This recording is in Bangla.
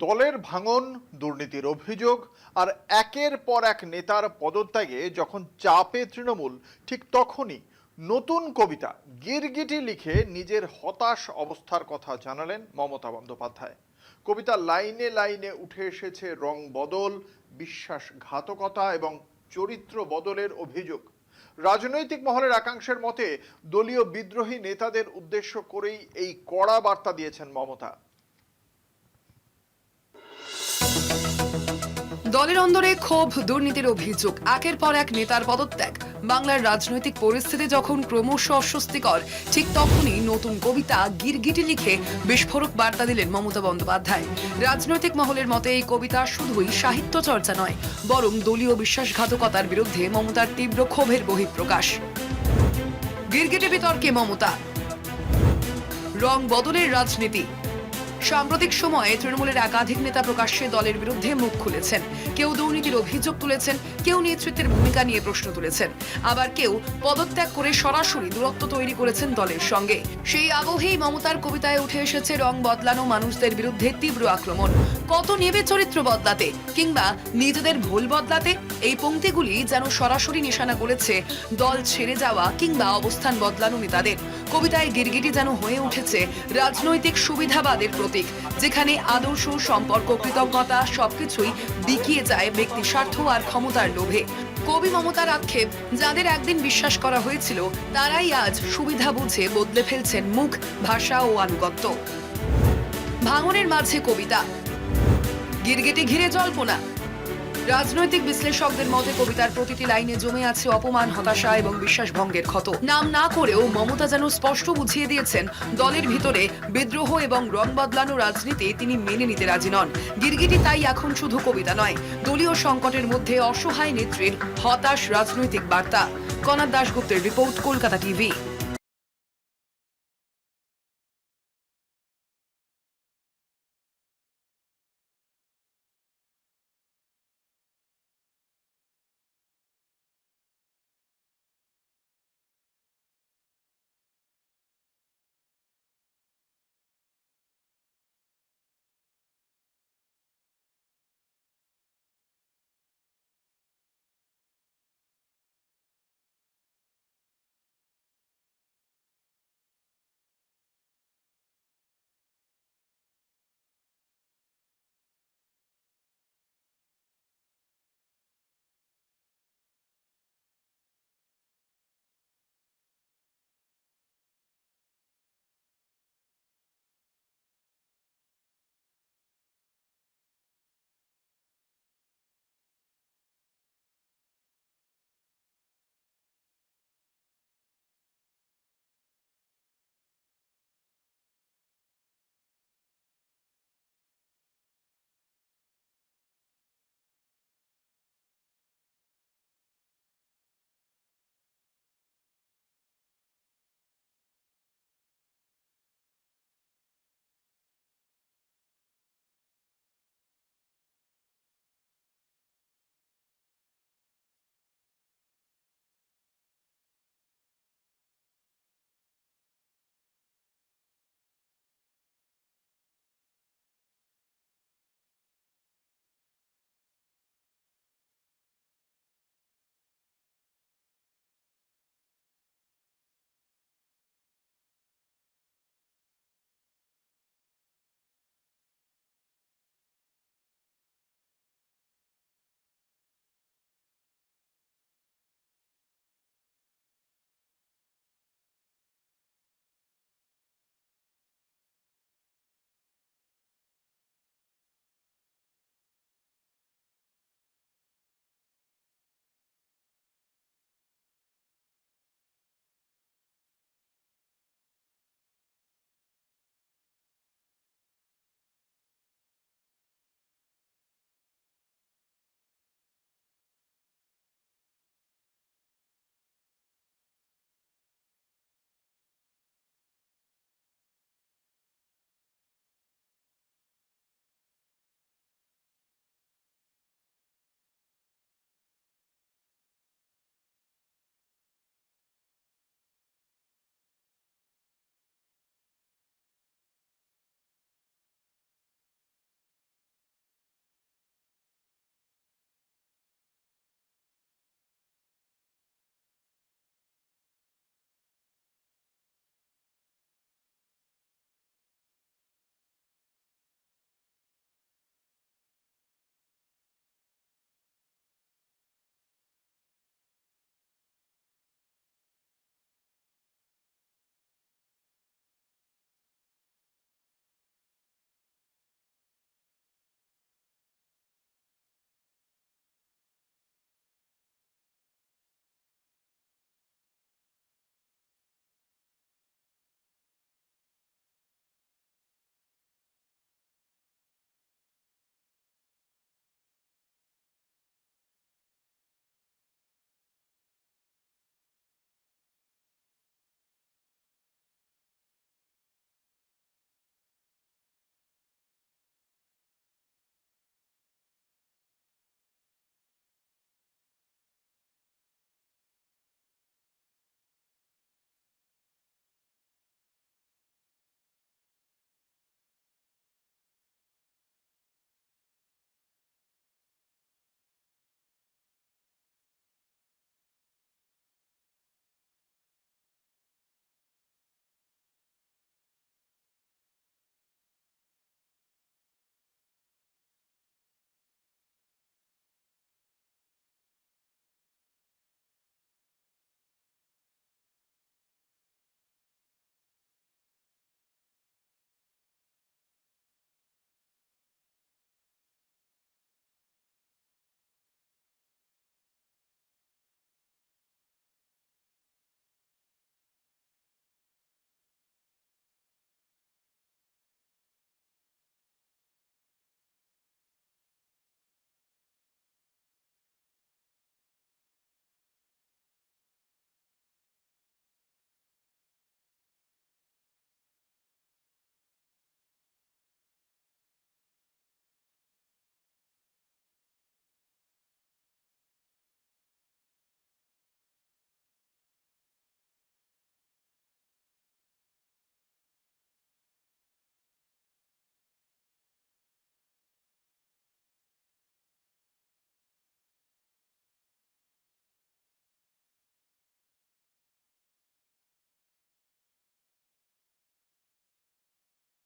দলের ভাঙন, দুর্নীতির অভিযোগ আর একের পর এক নেতার পদত্যাগে যখন চাপে তৃণমূল, ঠিক তখনই নতুন কবিতা গিরগিটি লিখে নিজের হতাশ অবস্থার কথা জানালেন মমতা বন্দ্যোপাধ্যায়। কবিতা লাইনে লাইনে উঠে এসেছে রং বদল, বিশ্বাসঘাতকতা এবং চরিত্র বদলের অভিযোগ। রাজনৈতিক মহলের একাংশের মতে দলীয় বিদ্রোহী নেতাদের উদ্দেশ্য করেই এই কড়া বার্তা দিয়েছেন মমতা। দলের অন্দরে ক্ষোভ, দুর্নীতির অভিযোগ, একের পর এক নেতার পদত্যাগ। বাংলার রাজনৈতিক পরিস্থিতি যখন ক্রমশ অস্বস্তিকর, ঠিক তখনই নতুন কবিতা গিরগিটি লিখে বিস্ফোরক বার্তা দিলেন মমতা বন্দ্যোপাধ্যায়। রাজনৈতিক মহলের মতে এই কবিতা শুধুই সাহিত্য চর্চা নয়, বরং দলীয় বিশ্বাসঘাতকতার বিরুদ্ধে মমতার তীব্র ক্ষোভের বহিঃপ্রকাশ। গিরগিটি বিতর্কে মমতা, রং বদলের রাজনীতি। সাম্প্রতিক সময়ে তৃণমূলের একাধিক নেতা প্রকাশ্যে দলের বিরুদ্ধে মুখ খুলেছেন। কেউ দুর্নীতির অভিযোগ তুলেছেন, কেউ নেতৃত্বের ভূমিকা নিয়ে প্রশ্ন তুলেছেন, আবার কেউ পদত্যাগ করে সরাসরি দূরত্ব তৈরি করেছেন দলের সঙ্গে। সেই আবহেই মমতার কবিতায় উঠে এসেছে রং বদলানো মানুষদের বিরুদ্ধে তীব্র আক্রমণ। কত নেবে চরিত্র বদলাতে কিংবা নিজেদের ভুল বদলাতে, এই পংক্তিগুলি যেন সরাসরি নিশানা করেছে দল ছেড়ে যাওয়া কিংবা অবস্থান বদলানো নেতাদের। কবিতায় গিরগিটি যেন হয়ে উঠেছে রাজনৈতিক সুবিধাবাদের প্রতীক, যেখানে আদর্শ, সম্পর্ক, কৃতজ্ঞতা সবকিছুই বিকিয়ে যায় ব্যক্তি স্বার্থ আর ক্ষমতার লোভে। কবি মমতার আক্ষেপ, যাদের একদিন বিশ্বাস করা হয়েছিল তারাই আজ সুবিধা বুঝে বদলে ফেলছেন মুখ, ভাষা ও আনুগত্য। ভাঙনের মাঝে কবিতা, গিরগিটি ঘিরে জল্পনা। রাজনৈতিক বিশ্লেষকদের মতে কবিতার প্রতিটি লাইনে জমে আছে অপমান, হতাশা এবং বিশ্বাসভঙ্গের ক্ষত। নাম না করেও মমতা যেন স্পষ্ট বুঝিয়ে দিয়েছেন দলের ভিতরে বিদ্রোহ এবং রং বদলানো রাজনীতি তিনি মেনে নিতে রাজি নন। গিরগিটি তাই এখন শুধু কবিতা নয়, দলীয় সংকটের মধ্যে অসহায় নেত্রীর হতাশ রাজনৈতিক বার্তা। Kanad দাশগুপ্তের report, Kolkata TV.